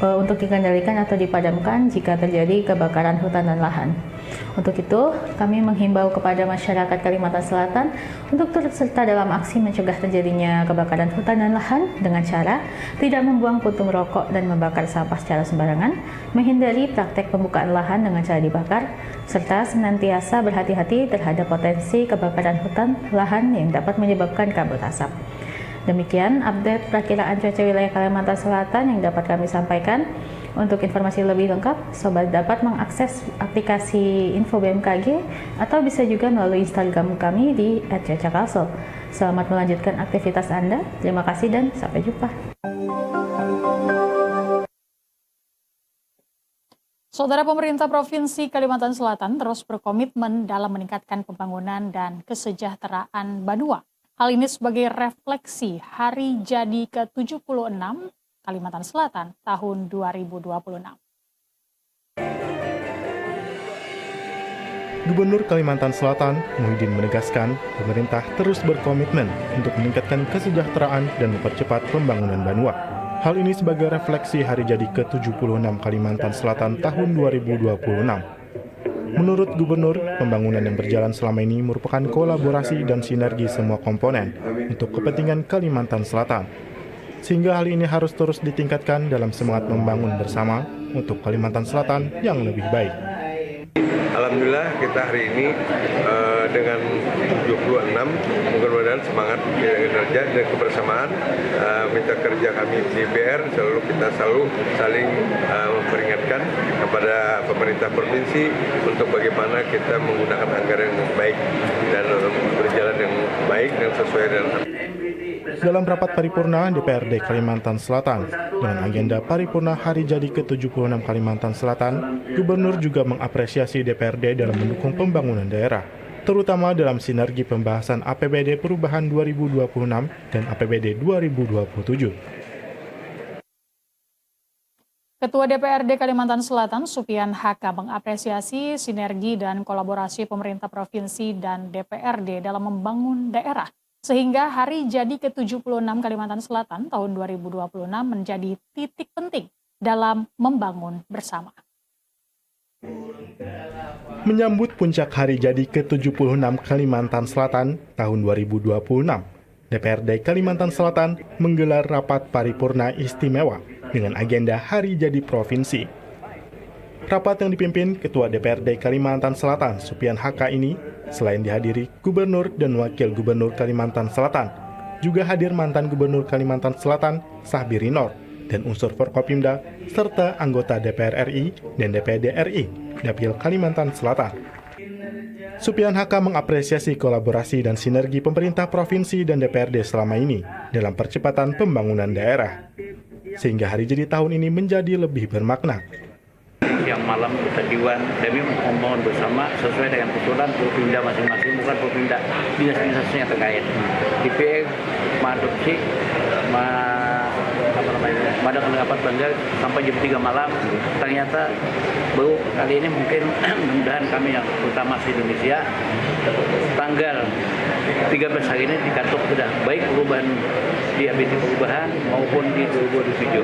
untuk dikendalikan atau dipadamkan jika terjadi kebakaran hutan dan lahan. Untuk itu, kami menghimbau kepada masyarakat Kalimantan Selatan untuk turut serta dalam aksi mencegah terjadinya kebakaran hutan dan lahan dengan cara tidak membuang puntung rokok dan membakar sampah secara sembarangan, menghindari praktek pembukaan lahan dengan cara dibakar, serta senantiasa berhati-hati terhadap potensi kebakaran hutan lahan yang dapat menyebabkan kabut asap. Demikian update perakiraan cuaca wilayah Kalimantan Selatan yang dapat kami sampaikan. Untuk informasi lebih lengkap, Sobat dapat mengakses aplikasi Info BMKG atau bisa juga melalui Instagram kami di @cacakalsel. Selamat melanjutkan aktivitas Anda. Terima kasih dan sampai jumpa. Saudara, pemerintah Provinsi Kalimantan Selatan terus berkomitmen dalam meningkatkan pembangunan dan kesejahteraan Banua. Hal ini sebagai refleksi Hari Jadi ke-76 Kalimantan Selatan tahun 2026. Gubernur Kalimantan Selatan, Muhyiddin, menegaskan pemerintah terus berkomitmen untuk meningkatkan kesejahteraan dan mempercepat pembangunan Banua. Hal ini sebagai refleksi Hari Jadi ke-76 Kalimantan Selatan tahun 2026. Menurut Gubernur, pembangunan yang berjalan selama ini merupakan kolaborasi dan sinergi semua komponen untuk kepentingan Kalimantan Selatan. Sehingga hal ini harus terus ditingkatkan dalam semangat membangun bersama untuk Kalimantan Selatan yang lebih baik. Alhamdulillah kita hari ini dengan 76 mudah-mudahan semangat kinerja dan kebersamaan mitra kerja kami di BR kita selalu saling memperingatkan kepada pemerintah provinsi untuk bagaimana kita menggunakan anggaran yang baik dan berjalan yang baik dan sesuai dengan. Dalam rapat paripurna DPRD Kalimantan Selatan dengan agenda paripurna Hari Jadi ke-76 Kalimantan Selatan, Gubernur juga mengapresiasi DPRD dalam mendukung pembangunan daerah, terutama dalam sinergi pembahasan APBD Perubahan 2026 dan APBD 2027. Ketua DPRD Kalimantan Selatan, Supian Haka, mengapresiasi sinergi dan kolaborasi pemerintah provinsi dan DPRD dalam membangun daerah. Sehingga Hari Jadi ke-76 Kalimantan Selatan tahun 2026 menjadi titik penting dalam membangun bersama. Menyambut puncak Hari Jadi ke-76 Kalimantan Selatan tahun 2026, DPRD Kalimantan Selatan menggelar rapat paripurna istimewa dengan agenda Hari Jadi Provinsi. Rapat yang dipimpin Ketua DPRD Kalimantan Selatan, Supian Haka ini, selain dihadiri Gubernur dan Wakil Gubernur Kalimantan Selatan, juga hadir mantan Gubernur Kalimantan Selatan, Sahbiri Nur, dan unsur Forkopimda, serta anggota DPR RI dan DPD RI, Dapil Kalimantan Selatan. Supian Haka mengapresiasi kolaborasi dan sinergi pemerintah provinsi dan DPRD selama ini dalam percepatan pembangunan daerah, sehingga Hari Jadi tahun ini menjadi lebih bermakna. Yang malam kita diwan demi membangun bersama sesuai dengan usulan Propimda masing-masing, bukan Propimda, dinas-dinasnya terkait. DPR mengadopsi mengadakan rapat bangga sampai jam 3 malam. Ternyata baru kali ini mungkin mudah-mudahan kami yang utama se-Indonesia tanggal 13 hari ini dikatuk sudah baik perubahan di APBD perubahan maupun di 2027.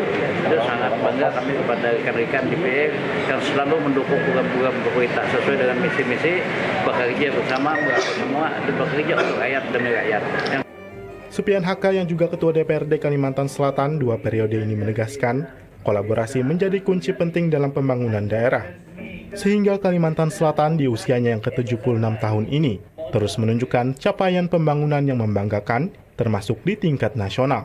Itu sangat bangga kami kepada rekan-rekan DPR yang selalu mendukung program-program pemerintah sesuai dengan misi-misi bekerja bersama, semua dan bekerja untuk rakyat demi rakyat. Supian Haka yang juga Ketua DPRD Kalimantan Selatan 2 periode ini menegaskan, kolaborasi menjadi kunci penting dalam pembangunan daerah. Sehingga Kalimantan Selatan di usianya yang ke-76 tahun ini terus menunjukkan capaian pembangunan yang membanggakan, termasuk di tingkat nasional.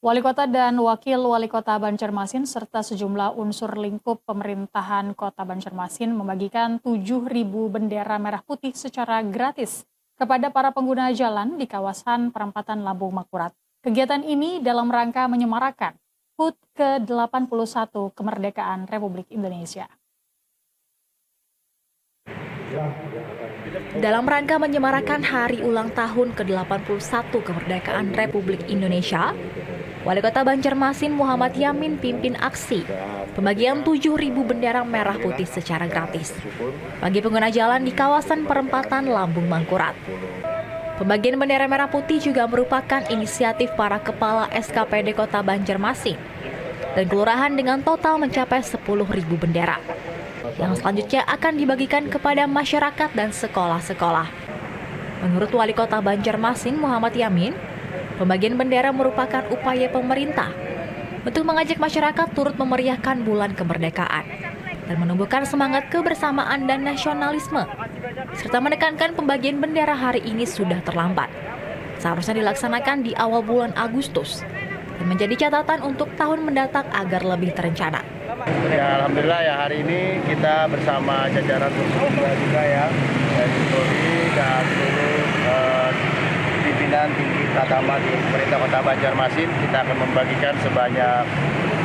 Wali Kota dan Wakil Wali Kota Banjarmasin serta sejumlah unsur lingkup pemerintahan Kota Banjarmasin membagikan 7.000 bendera merah putih secara gratis kepada para pengguna jalan di kawasan perempatan Lambung Makurat. Kegiatan ini dalam rangka menyemarakan HUT ke-81 kemerdekaan Republik Indonesia. Dalam rangka menyemarakan hari ulang tahun ke-81 kemerdekaan Republik Indonesia, Wali Kota Banjarmasin Muhammad Yamin pimpin aksi pembagian 7.000 bendera merah putih secara gratis bagi pengguna jalan di kawasan perempatan Lambung Mangkurat. Pembagian bendera merah putih juga merupakan inisiatif para kepala SKPD Kota Banjarmasin dan kelurahan dengan total mencapai 10.000 bendera yang selanjutnya akan dibagikan kepada masyarakat dan sekolah-sekolah. Menurut Wali Kota Banjarmasin Muhammad Yamin, pembagian bendera merupakan upaya pemerintah untuk mengajak masyarakat turut memeriahkan bulan kemerdekaan dan menumbuhkan semangat kebersamaan dan nasionalisme, serta menekankan pembagian bendera hari ini sudah terlambat. Seharusnya dilaksanakan di awal bulan Agustus, dan menjadi catatan untuk tahun mendatang agar lebih terencana. Ya, alhamdulillah ya hari ini kita bersama jajaran juga ya dari Polri dan seluruh pimpinan tinggi Pratama di pemerintah Kota Banjarmasin, kita akan membagikan sebanyak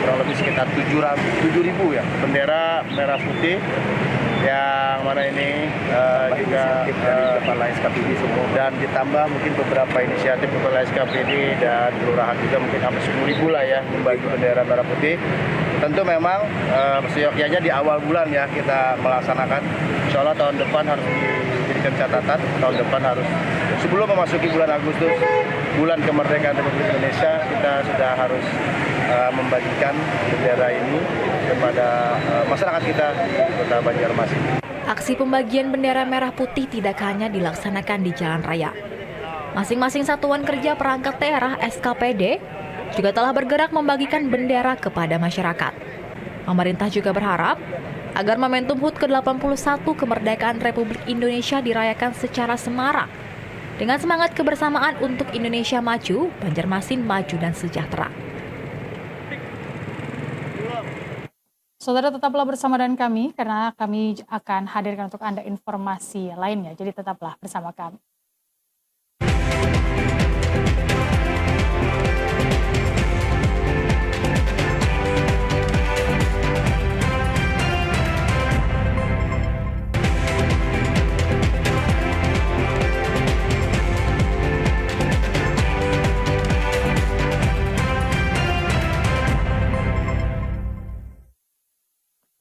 kurang lebih sekitar 7.000 ya bendera merah putih, yang mana ini juga kepala SKPD semua, dan ditambah mungkin beberapa inisiatif kepala SKPD dan kelurahan juga mungkin sampai 10.000 lah ya membagi bendera merah putih. Tentu memang seyogyanya di awal bulan ya kita melaksanakan. Insya Allah tahun depan harus dijadikan catatan, tahun depan harus sebelum memasuki bulan Agustus, bulan kemerdekaan Republik Indonesia, kita sudah harus membagikan bendera ini kepada masyarakat kita di Kota Banjarmasin. Aksi pembagian bendera merah putih tidak hanya dilaksanakan di jalan raya. Masing-masing satuan kerja perangkat daerah SKPD juga telah bergerak membagikan bendera kepada masyarakat. Pemerintah juga berharap agar momentum HUT ke-81 kemerdekaan Republik Indonesia dirayakan secara semarak dengan semangat kebersamaan untuk Indonesia maju, Banjarmasin maju dan sejahtera. Saudara, tetaplah bersama dengan kami karena kami akan hadirkan untuk Anda informasi lainnya. Jadi tetaplah bersama kami.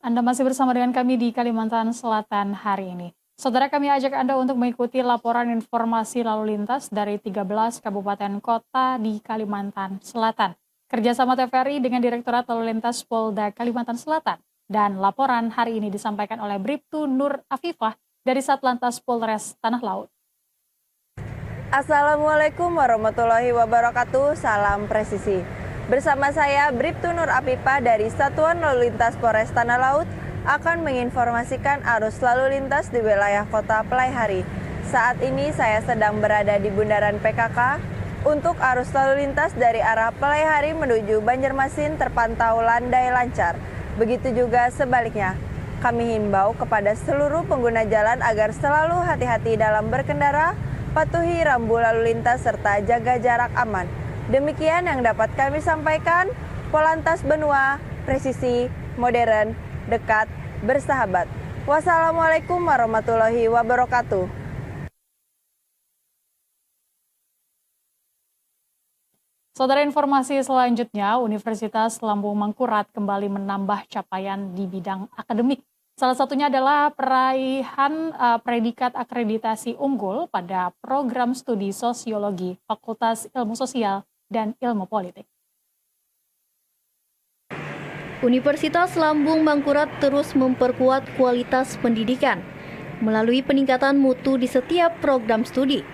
Anda masih bersama dengan kami di Kalimantan Selatan hari ini. Saudara, kami ajak Anda untuk mengikuti laporan informasi lalu lintas dari 13 kabupaten kota di Kalimantan Selatan. Kerjasama TVRI dengan Direktorat Lalu Lintas Polda Kalimantan Selatan. Dan laporan hari ini disampaikan oleh Bribtu Nur Afifah dari Satlantas Polres Tanah Laut. Assalamualaikum warahmatullahi wabarakatuh, salam presisi. Bersama saya Bribtu Nur Afifah dari Satuan Lalu Lintas Polres Tanah Laut akan menginformasikan arus lalu lintas di wilayah Kota Pelaihari. Saat ini saya sedang berada di Bundaran PKK. Untuk arus lalu lintas dari arah Pelaihari menuju Banjarmasin terpantau landai lancar. Begitu juga sebaliknya. Kami himbau kepada seluruh pengguna jalan agar selalu hati-hati dalam berkendara, patuhi rambu lalu lintas serta jaga jarak aman. Demikian yang dapat kami sampaikan. Polantas Benua, presisi, modern, dekat, bersahabat. Wassalamualaikum warahmatullahi wabarakatuh. Saudara, informasi selanjutnya, Universitas Lambung Mangkurat kembali menambah capaian di bidang akademik. Salah satunya adalah peraihan predikat akreditasi unggul pada program studi sosiologi Fakultas Ilmu Sosial dan Ilmu Politik. Universitas Lambung Mangkurat terus memperkuat kualitas pendidikan melalui peningkatan mutu di setiap program studi.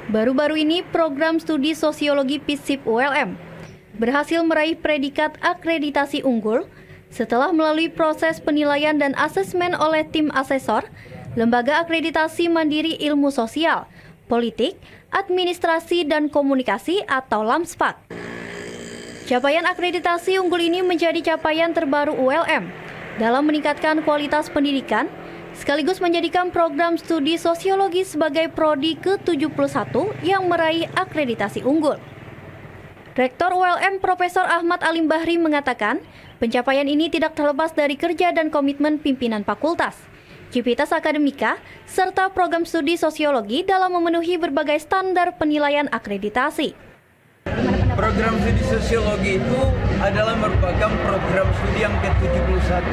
Baru-baru ini program studi sosiologi FISIP ULM berhasil meraih predikat akreditasi unggul setelah melalui proses penilaian dan asesmen oleh tim asesor Lembaga Akreditasi Mandiri Ilmu Sosial, Politik, Administrasi dan Komunikasi atau LAMSPAK. Capaian akreditasi unggul ini menjadi capaian terbaru ULM dalam meningkatkan kualitas pendidikan sekaligus menjadikan program studi sosiologi sebagai prodi ke-71 yang meraih akreditasi unggul. Rektor ULM Profesor Ahmad Alim Bahri mengatakan, pencapaian ini tidak terlepas dari kerja dan komitmen pimpinan fakultas, civitas akademika, serta program studi sosiologi dalam memenuhi berbagai standar penilaian akreditasi. Program studi sosiologi itu adalah merupakan program studi yang ke-71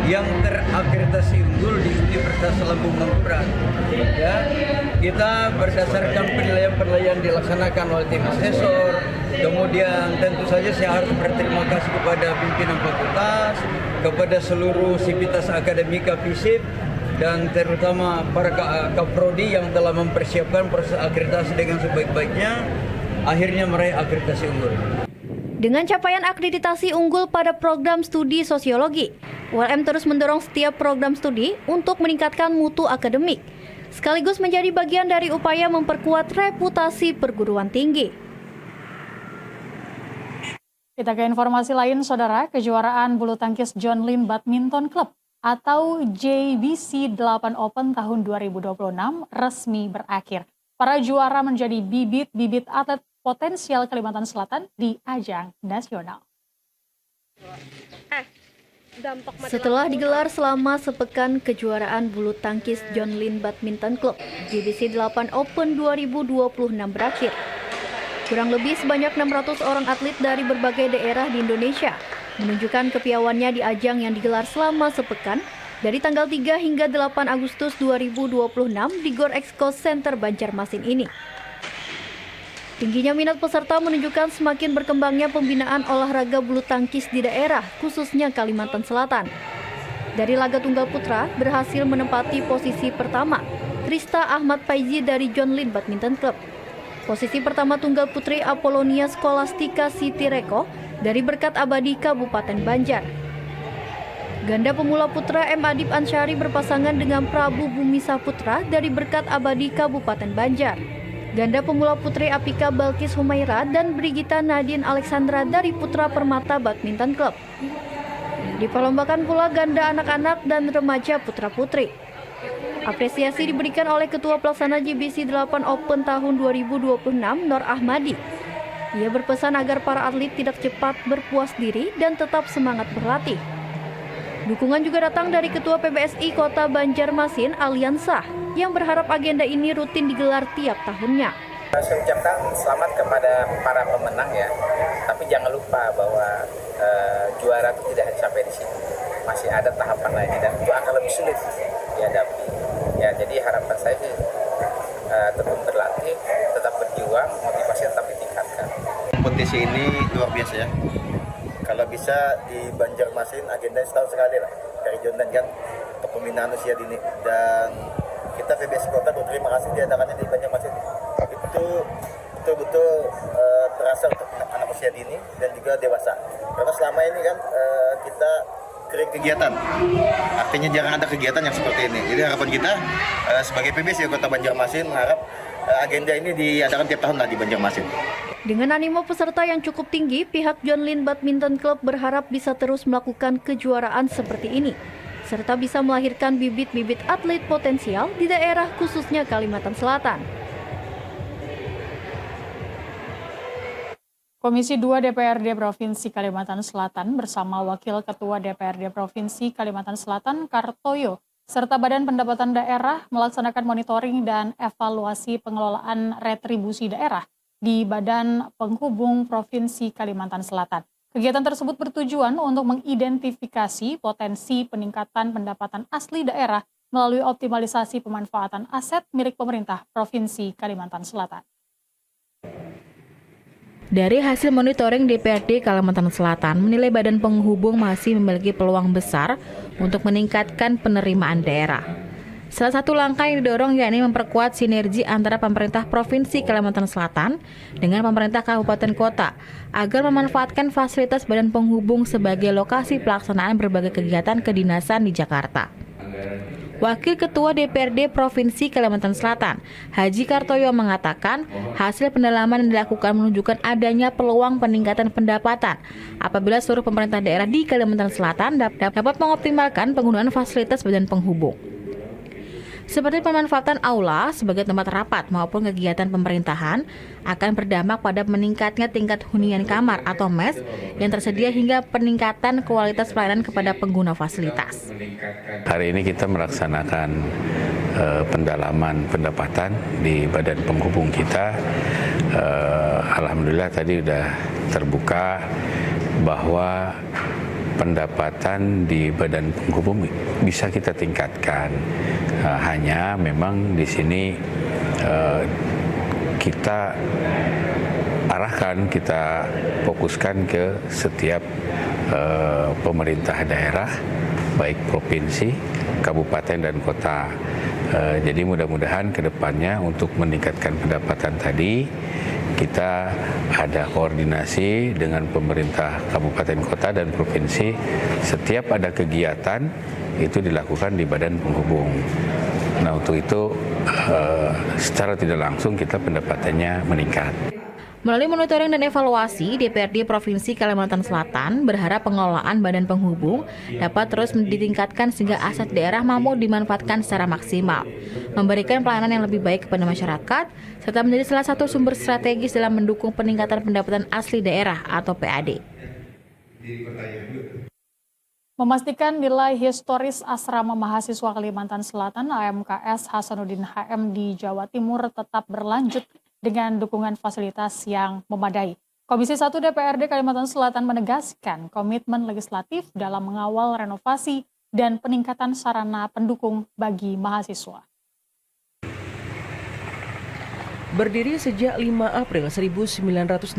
yang terakreditasi unggul di Universitas Lambung Mangkurat. Ya, kita berdasarkan penilaian-penilaian dilaksanakan oleh tim asesor. Kemudian tentu saja saya harus berterima kasih kepada pimpinan fakultas, kepada seluruh sivitas akademika FISIP, dan terutama para kaprodi yang telah mempersiapkan proses akreditasi dengan sebaik-baiknya, akhirnya meraih akreditasi unggul. Dengan capaian akreditasi unggul pada program studi sosiologi, ULM terus mendorong setiap program studi untuk meningkatkan mutu akademik, sekaligus menjadi bagian dari upaya memperkuat reputasi perguruan tinggi. Kita ke informasi lain, Saudara. Kejuaraan bulu tangkis John Lynn Badminton Club atau JBC 8 Open tahun 2026 resmi berakhir. Para juara menjadi bibit-bibit atlet potensial Kalimantan Selatan di ajang nasional. Setelah digelar selama sepekan, kejuaraan bulu tangkis John Lynn Badminton Club JBC 8 Open 2026 berakhir. Kurang lebih sebanyak 600 orang atlet dari berbagai daerah di Indonesia menunjukkan kepiawannya di ajang yang digelar selama sepekan dari tanggal 3 hingga 8 Agustus 2026 di Gor Exco Center Banjarmasin ini. Tingginya minat peserta menunjukkan semakin berkembangnya pembinaan olahraga bulu tangkis di daerah, khususnya Kalimantan Selatan. Dari laga tunggal putra berhasil menempati posisi pertama Trista Ahmad Faizi dari John Lynn Badminton Club. Posisi pertama tunggal putri Apolonia Scholastica Siti Reko dari Berkat Abadi Kabupaten Banjar. Ganda pemula putra M. Adib Ansyari berpasangan dengan Prabu Bumi Saputra dari Berkat Abadi Kabupaten Banjar. Ganda pemula putri Apika Balkis Humaira dan Brigita Nadine Alexandra dari Putra Permata Badminton Club. Diperlombakan pula ganda anak-anak dan remaja putra-putri. Apresiasi diberikan oleh Ketua Pelaksana JBC 8 Open tahun 2026, Nur Ahmadi. Ia berpesan agar para atlet tidak cepat berpuas diri dan tetap semangat berlatih. Dukungan juga datang dari Ketua PBSI Kota Banjarmasin, Aliansah, yang berharap agenda ini rutin digelar tiap tahunnya. Saya ucapkan selamat kepada para pemenang ya, tapi jangan lupa bahwa juara itu tidak hanya sampai di sini, masih ada tahapan lainnya dan itu akan lebih sulit dihadapi. Ya, jadi harapan saya sih tetap berlatih, tetap berjuang, motivasi tetap ditingkatkan. Kompetisi ini luar biasa ya. Kalau bisa di Banjarmasin agenda setahun sekali lah dari Jondan kan untuk pembinaan usia dini, dan kita PBSI Kota berterima kasih diadakannya di Banjarmasin. Itu betul-betul terasa untuk anak usia dini dan juga dewasa. Karena selama ini kan kita kering kegiatan, artinya jarang ada kegiatan yang seperti ini. Jadi harapan kita sebagai PBSI Kota Banjarmasin mengharap agenda ini diadakan tiap tahun lah di Banjarmasin. Dengan animo peserta yang cukup tinggi, pihak John Lynn Badminton Club berharap bisa terus melakukan kejuaraan seperti ini, serta bisa melahirkan bibit-bibit atlet potensial di daerah khususnya Kalimantan Selatan. Komisi 2 DPRD Provinsi Kalimantan Selatan bersama Wakil Ketua DPRD Provinsi Kalimantan Selatan Kartoyo serta Badan Pendapatan Daerah melaksanakan monitoring dan evaluasi pengelolaan retribusi daerah di Badan Penghubung Provinsi Kalimantan Selatan. Kegiatan tersebut bertujuan untuk mengidentifikasi potensi peningkatan pendapatan asli daerah melalui optimalisasi pemanfaatan aset milik pemerintah Provinsi Kalimantan Selatan. Dari hasil monitoring DPRD Kalimantan Selatan menilai Badan Penghubung masih memiliki peluang besar untuk meningkatkan penerimaan daerah. Salah satu langkah yang didorong yakni memperkuat sinergi antara pemerintah Provinsi Kalimantan Selatan dengan pemerintah kabupaten kota agar memanfaatkan fasilitas Badan Penghubung sebagai lokasi pelaksanaan berbagai kegiatan kedinasan di Jakarta. Wakil Ketua DPRD Provinsi Kalimantan Selatan, Haji Kartoyo mengatakan, hasil pendalaman yang dilakukan menunjukkan adanya peluang peningkatan pendapatan apabila seluruh pemerintah daerah di Kalimantan Selatan dapat mengoptimalkan penggunaan fasilitas Badan Penghubung. Seperti pemanfaatan aula sebagai tempat rapat maupun kegiatan pemerintahan akan berdampak pada meningkatnya tingkat hunian kamar atau mes yang tersedia hingga peningkatan kualitas pelayanan kepada pengguna fasilitas. Hari ini kita melaksanakan pendalaman pendapatan di Badan Penghubung kita. Alhamdulillah tadi sudah terbuka bahwa pendapatan di Badan Penghubung bisa kita tingkatkan. Hanya memang di sini kita arahkan, kita fokuskan ke setiap pemerintah daerah, baik provinsi, kabupaten, dan kota. Jadi mudah-mudahan ke depannya untuk meningkatkan pendapatan tadi, kita ada koordinasi dengan pemerintah kabupaten, kota, dan provinsi. Setiap ada kegiatan itu dilakukan di Badan Penghubung. Nah, untuk itu secara tidak langsung kita pendapatannya meningkat. Melalui monitoring dan evaluasi, DPRD Provinsi Kalimantan Selatan berharap pengelolaan badan penghubung dapat terus ditingkatkan sehingga aset daerah mampu dimanfaatkan secara maksimal, memberikan pelayanan yang lebih baik kepada masyarakat, serta menjadi salah satu sumber strategis dalam mendukung peningkatan pendapatan asli daerah atau PAD. Memastikan nilai historis Asrama Mahasiswa Kalimantan Selatan AMKS Hasanuddin HM di Jawa Timur tetap berlanjut dengan dukungan fasilitas yang memadai. Komisi 1 DPRD Kalimantan Selatan menegaskan komitmen legislatif dalam mengawal renovasi dan peningkatan sarana pendukung bagi mahasiswa. Berdiri sejak 5 April 1984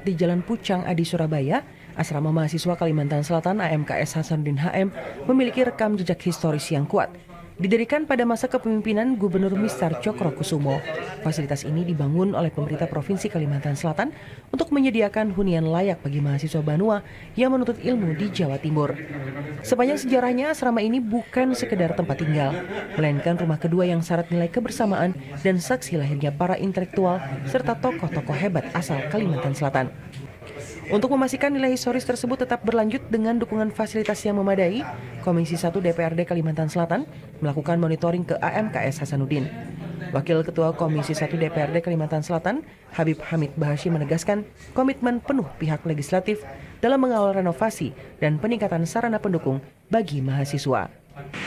di Jalan Pucang Adi Surabaya, Asrama Mahasiswa Kalimantan Selatan AMKS Hasanuddin HM memiliki rekam jejak historis yang kuat. Didirikan pada masa kepemimpinan Gubernur Mistar Cokrokusumo, fasilitas ini dibangun oleh pemerintah Provinsi Kalimantan Selatan untuk menyediakan hunian layak bagi mahasiswa Banua yang menuntut ilmu di Jawa Timur. Sepanjang sejarahnya, asrama ini bukan sekedar tempat tinggal, melainkan rumah kedua yang syarat nilai kebersamaan dan saksi lahirnya para intelektual serta tokoh-tokoh hebat asal Kalimantan Selatan. Untuk memastikan nilai historis tersebut tetap berlanjut dengan dukungan fasilitas yang memadai, Komisi 1 DPRD Kalimantan Selatan melakukan monitoring ke AMKS Hasanuddin. Wakil Ketua Komisi 1 DPRD Kalimantan Selatan, Habib Hamid Bahashi menegaskan komitmen penuh pihak legislatif dalam mengawal renovasi dan peningkatan sarana pendukung bagi mahasiswa.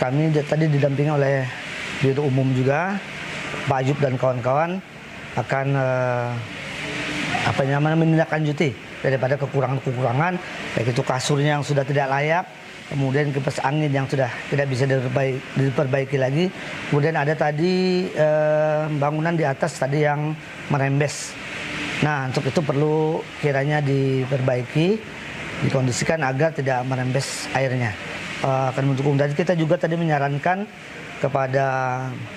Kami tadi didampingi oleh Biro Umum juga, Pak Ayub dan kawan-kawan akan menindaklanjuti daripada kekurangan-kekurangan, baik itu kasurnya yang sudah tidak layak, kemudian kipas angin yang sudah tidak bisa diperbaiki lagi, kemudian ada tadi bangunan di atas tadi yang merembes. Nah, untuk itu perlu kiranya diperbaiki, dikondisikan agar tidak merembes airnya. Akan mendukung. Dan kita juga tadi menyarankan kepada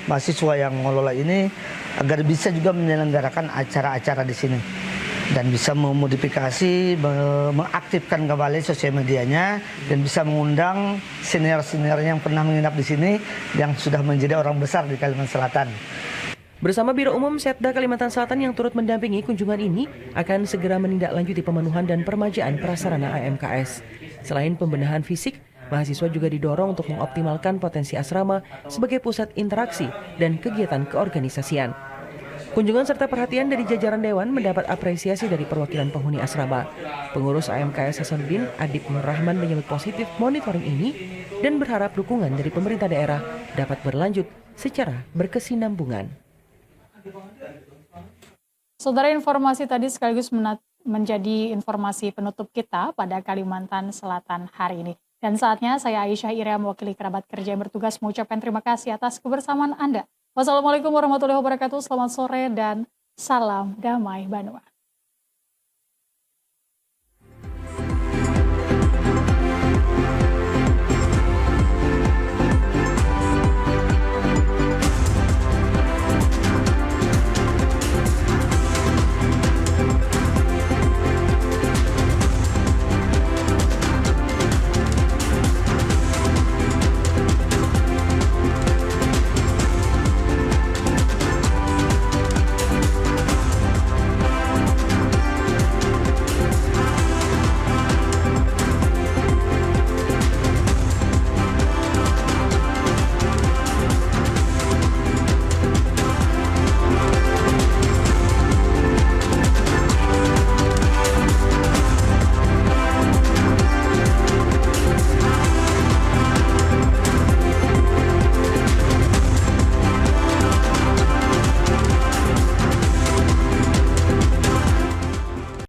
mahasiswa yang mengelola ini agar bisa juga menyelenggarakan acara-acara di sini dan bisa memodifikasi, mengaktifkan kembali sosial medianya dan bisa mengundang senior-seniornya yang pernah menginap di sini yang sudah menjadi orang besar di Kalimantan Selatan. Bersama Biro Umum Setda Kalimantan Selatan yang turut mendampingi kunjungan ini akan segera menindaklanjuti pemenuhan dan permajaan prasarana AMKS. Selain pembenahan fisik, mahasiswa juga didorong untuk mengoptimalkan potensi asrama sebagai pusat interaksi dan kegiatan keorganisasian. Kunjungan serta perhatian dari jajaran Dewan mendapat apresiasi dari perwakilan penghuni asrama. Pengurus AMKS Hasanuddin, Adib Nur Rahman menyambut positif monitoring ini dan berharap dukungan dari pemerintah daerah dapat berlanjut secara berkesinambungan. Saudara, informasi tadi sekaligus menjadi informasi penutup kita pada Kalimantan Selatan hari ini. Dan saatnya saya Aisyah Ira mewakili kerabat kerja yang bertugas mengucapkan terima kasih atas kebersamaan Anda. Wassalamualaikum warahmatullahi wabarakatuh. Selamat sore dan salam damai Banua.